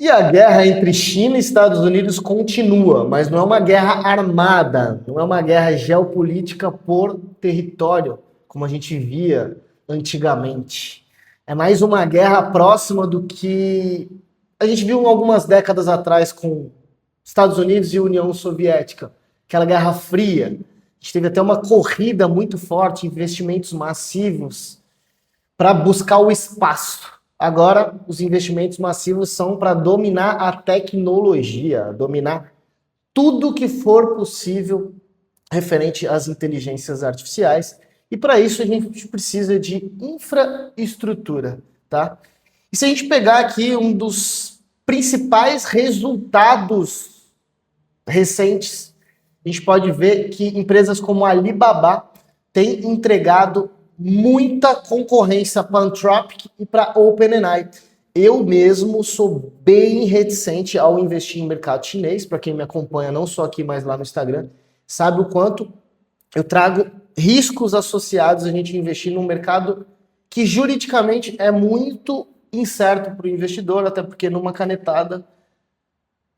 E a guerra entre China e Estados Unidos continua, mas não é uma guerra armada, não é uma guerra geopolítica por território, como a gente via antigamente. É mais uma guerra próxima do que a gente viu algumas décadas atrás com Estados Unidos e União Soviética, aquela Guerra Fria. A gente teve até uma corrida muito forte, investimentos massivos para buscar o espaço. Agora, os investimentos massivos são para dominar a tecnologia, dominar tudo que for possível referente às inteligências artificiais. E para isso a gente precisa de infraestrutura, tá? E se a gente pegar aqui um dos principais resultados recentes, a gente pode ver que empresas como a Alibaba têm entregado muita concorrência para a Anthropic e para a OpenAI. Eu mesmo sou bem reticente ao investir em mercado chinês. Para quem me acompanha, não só aqui, mas lá no Instagram, sabe o quanto eu trago riscos associados a gente investir num mercado que juridicamente é muito incerto para o investidor, até porque numa canetada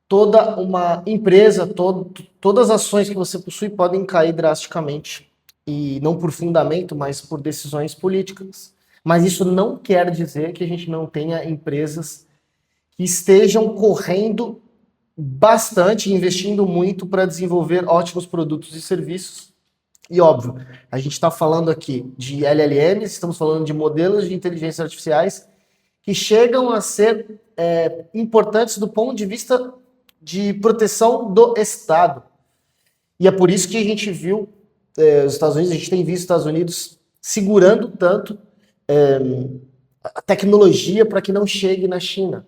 toda uma empresa, todas as ações que você possui podem cair drasticamente. E não por fundamento, mas por decisões políticas. Mas isso não quer dizer que a gente não tenha empresas que estejam correndo bastante, investindo muito para desenvolver ótimos produtos e serviços. E óbvio, a gente está falando aqui de LLMs, estamos falando de modelos de inteligência artificiais que chegam a ser importantes do ponto de vista de proteção do Estado. E é por isso que a gente viu os Estados Unidos, a gente tem visto os Estados Unidos segurando tanto a tecnologia para que não chegue na China.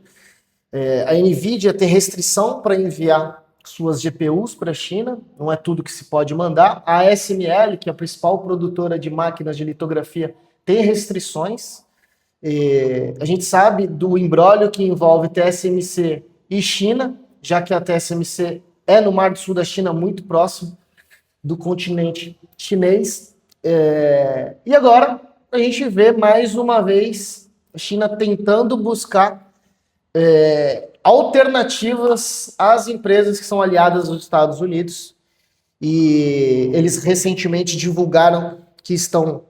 A NVIDIA tem restrição para enviar suas GPUs para a China, não é tudo que se pode mandar. A ASML, que é a principal produtora de máquinas de litografia, tem restrições. A gente sabe do imbróglio que envolve TSMC e China, já que a TSMC é no Mar do Sul da China, muito próximo do continente chinês. E agora a gente vê mais uma vez a China tentando buscar alternativas às empresas que são aliadas dos Estados Unidos. E eles recentemente divulgaram que estão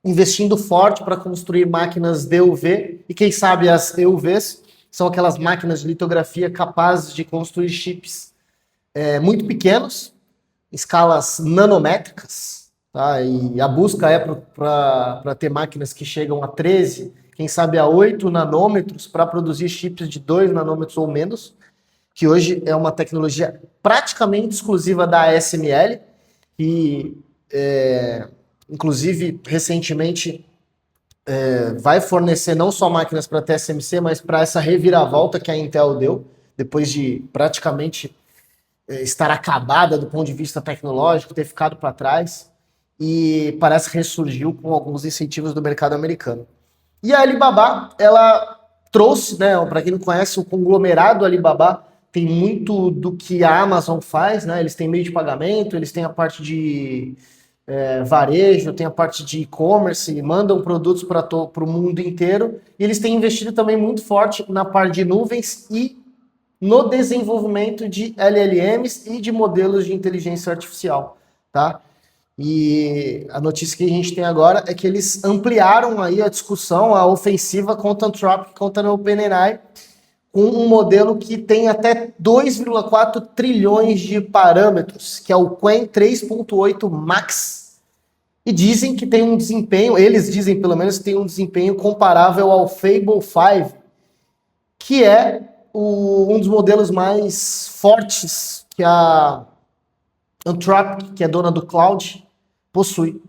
investindo forte para construir máquinas DUV, e quem sabe as EUVs, são aquelas máquinas de litografia capazes de construir chips muito pequenos, escalas nanométricas, tá? E a busca é para ter máquinas que chegam a 13, quem sabe a 8 nanômetros, para produzir chips de 2 nanômetros ou menos, que hoje é uma tecnologia praticamente exclusiva da ASML, e inclusive recentemente vai fornecer não só máquinas para TSMC, mas para essa reviravolta que a Intel deu, depois de praticamente estar acabada do ponto de vista tecnológico, ter ficado para trás, e parece que ressurgiu com alguns incentivos do mercado americano. E a Alibaba, ela trouxe, né, para quem não conhece, o conglomerado Alibaba tem muito do que a Amazon faz, né? Eles têm meio de pagamento, eles têm a parte de varejo, tem a parte de e-commerce, mandam produtos para o mundo inteiro, e eles têm investido também muito forte na parte de nuvens e no desenvolvimento de LLMs e de modelos de inteligência artificial, tá? E a notícia que a gente tem agora é que eles ampliaram aí a discussão, a ofensiva contra a Anthropic, contra a OpenAI, com um modelo que tem até 2,4 trilhões de parâmetros, que é o Qwen 3.8 Max. E dizem que tem um desempenho, eles dizem pelo menos que tem um desempenho comparável ao Fable 5, que é um dos modelos mais fortes que a Anthropic, que é dona do cloud, possui.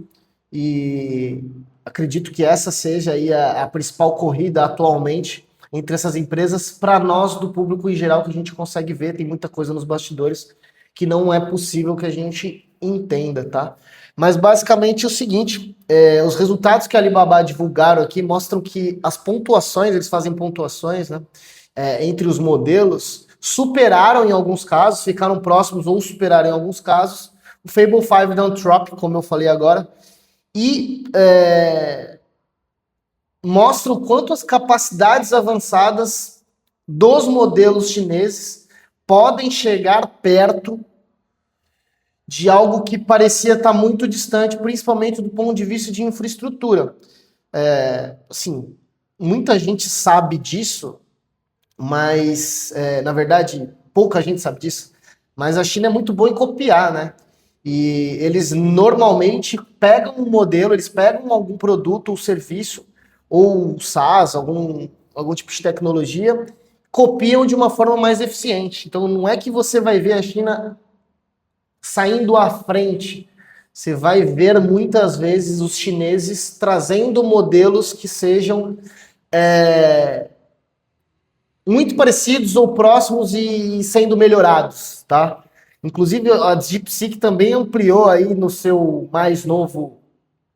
E acredito que essa seja aí a principal corrida atualmente entre essas empresas, para nós do público em geral, que a gente consegue ver, tem muita coisa nos bastidores que não é possível que a gente entenda, tá? Mas basicamente é o seguinte, os resultados que a Alibaba divulgaram aqui mostram que as pontuações, eles fazem pontuações, né, entre os modelos, superaram em alguns casos, ficaram próximos ou superaram em alguns casos o Fable 5 da Anthropic, como eu falei agora, e mostra o quanto as capacidades avançadas dos modelos chineses podem chegar perto de algo que parecia estar muito distante, principalmente do ponto de vista de infraestrutura. Assim, muita gente sabe disso, mas, na verdade, pouca gente sabe disso, mas a China é muito boa em copiar, né? E eles normalmente pegam um modelo, eles pegam algum produto ou serviço, ou SaaS, algum tipo de tecnologia, copiam de uma forma mais eficiente. Então não é que você vai ver a China saindo à frente. Você vai ver muitas vezes os chineses trazendo modelos que sejam muito parecidos ou próximos e sendo melhorados, tá? Inclusive a DeepSeek também ampliou aí no seu mais novo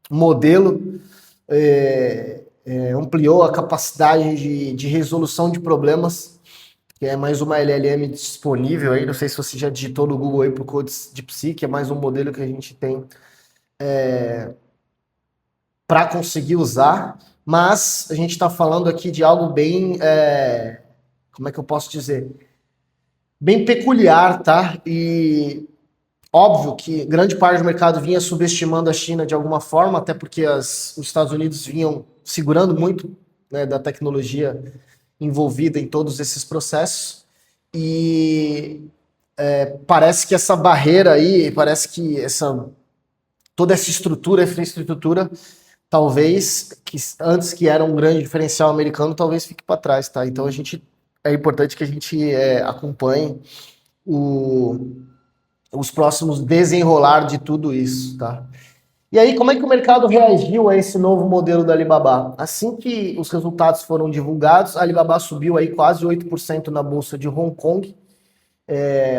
modelo, ampliou a capacidade de resolução de problemas, que é mais uma LLM disponível aí, não sei se você já digitou no Google aí por code DeepSeek, é mais um modelo que a gente tem para conseguir usar, mas a gente está falando aqui de algo bem, como é que eu posso dizer? Bem peculiar, tá? E óbvio que grande parte do mercado vinha subestimando a China de alguma forma, até porque os Estados Unidos vinham segurando muito, né, da tecnologia envolvida em todos esses processos. E parece que essa barreira aí, parece que toda essa estrutura, infraestrutura, talvez, que antes que era um grande diferencial americano, talvez fique para trás, tá? Então é importante que a gente acompanhe os próximos desenrolar de tudo isso, tá? E aí, como é que o mercado reagiu a esse novo modelo da Alibaba? Assim que os resultados foram divulgados, a Alibaba subiu aí quase 8% na bolsa de Hong Kong,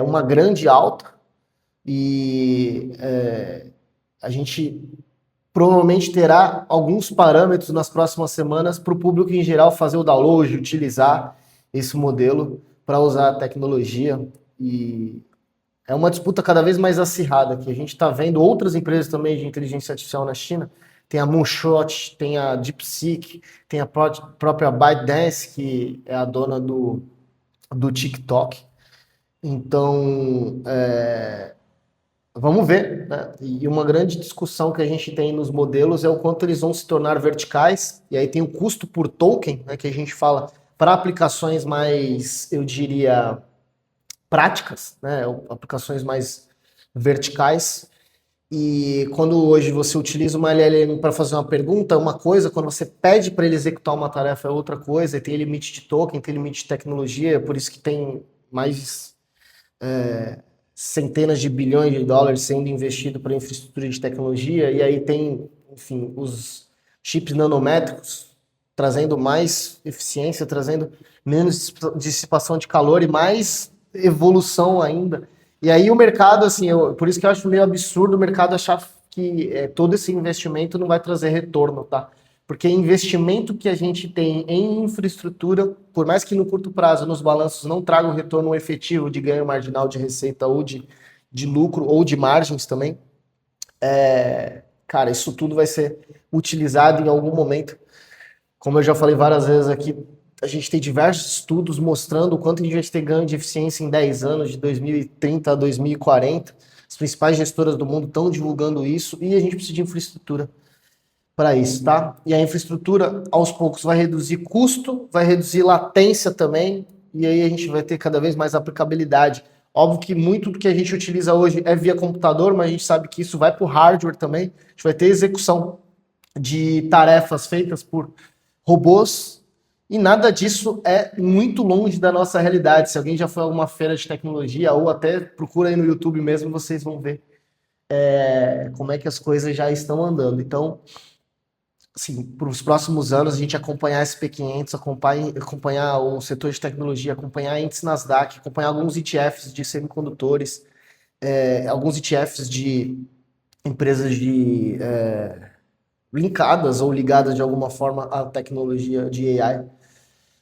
uma grande alta, e a gente provavelmente terá alguns parâmetros nas próximas semanas para o público em geral fazer o download, utilizar esse modelo para usar a tecnologia. E é uma disputa cada vez mais acirrada, que a gente está vendo outras empresas também de inteligência artificial na China. Tem a Moonshot, tem a DeepSeek, tem a própria ByteDance, que é a dona do TikTok. Então, vamos ver, né? E uma grande discussão que a gente tem nos modelos é o quanto eles vão se tornar verticais, e aí tem o custo por token, né, que a gente fala para aplicações mais, eu diria, práticas, né, aplicações mais verticais. E quando hoje você utiliza uma LLM para fazer uma pergunta, é uma coisa, quando você pede para ele executar uma tarefa é outra coisa, e tem limite de token, tem limite de tecnologia, por isso que tem mais centenas de bilhões de dólares sendo investido para infraestrutura de tecnologia, e aí tem, enfim, os chips nanométricos trazendo mais eficiência, trazendo menos dissipação de calor e mais evolução ainda. E aí o mercado, assim, por isso que eu acho meio absurdo o mercado achar que todo esse investimento não vai trazer retorno, tá? Porque investimento que a gente tem em infraestrutura, por mais que no curto prazo nos balanços não traga um retorno efetivo de ganho marginal de receita ou de lucro ou de margens também, cara, isso tudo vai ser utilizado em algum momento. Como eu já falei várias vezes aqui, a gente tem diversos estudos mostrando o quanto a gente vai ter ganho de eficiência em 10 anos, de 2030 a 2040. As principais gestoras do mundo estão divulgando isso e a gente precisa de infraestrutura para isso, tá? E a infraestrutura, aos poucos, vai reduzir custo, vai reduzir latência também, e aí a gente vai ter cada vez mais aplicabilidade. Óbvio que muito do que a gente utiliza hoje é via computador, mas a gente sabe que isso vai para o hardware também. A gente vai ter execução de tarefas feitas por robôs, e nada disso é muito longe da nossa realidade. Se alguém já foi a alguma feira de tecnologia, ou até procura aí no YouTube mesmo, vocês vão ver como é que as coisas já estão andando. Então, assim, para os próximos anos, a gente acompanhar SP500, acompanhar o setor de tecnologia, acompanhar índice Nasdaq, acompanhar alguns ETFs de semicondutores, alguns ETFs de empresas linkadas ou ligadas de alguma forma à tecnologia de AI,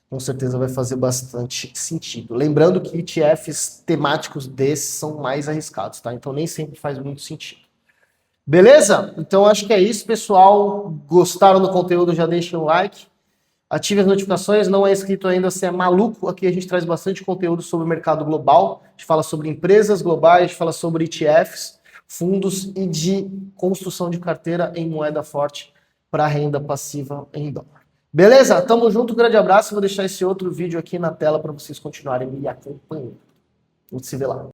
com certeza vai fazer bastante sentido. Lembrando que ETFs temáticos desses são mais arriscados, tá? Então nem sempre faz muito sentido. Beleza? Então acho que é isso, pessoal. Gostaram do conteúdo? Já deixem um like. Ative as notificações, não é inscrito ainda, você é maluco. Aqui a gente traz bastante conteúdo sobre o mercado global. A gente fala sobre empresas globais, a gente fala sobre ETFs, fundos e de construção de carteira em moeda forte para renda passiva em dólar. Beleza? Tamo junto, grande abraço. Vou deixar esse outro vídeo aqui na tela para vocês continuarem me acompanhando. A gente se vê lá.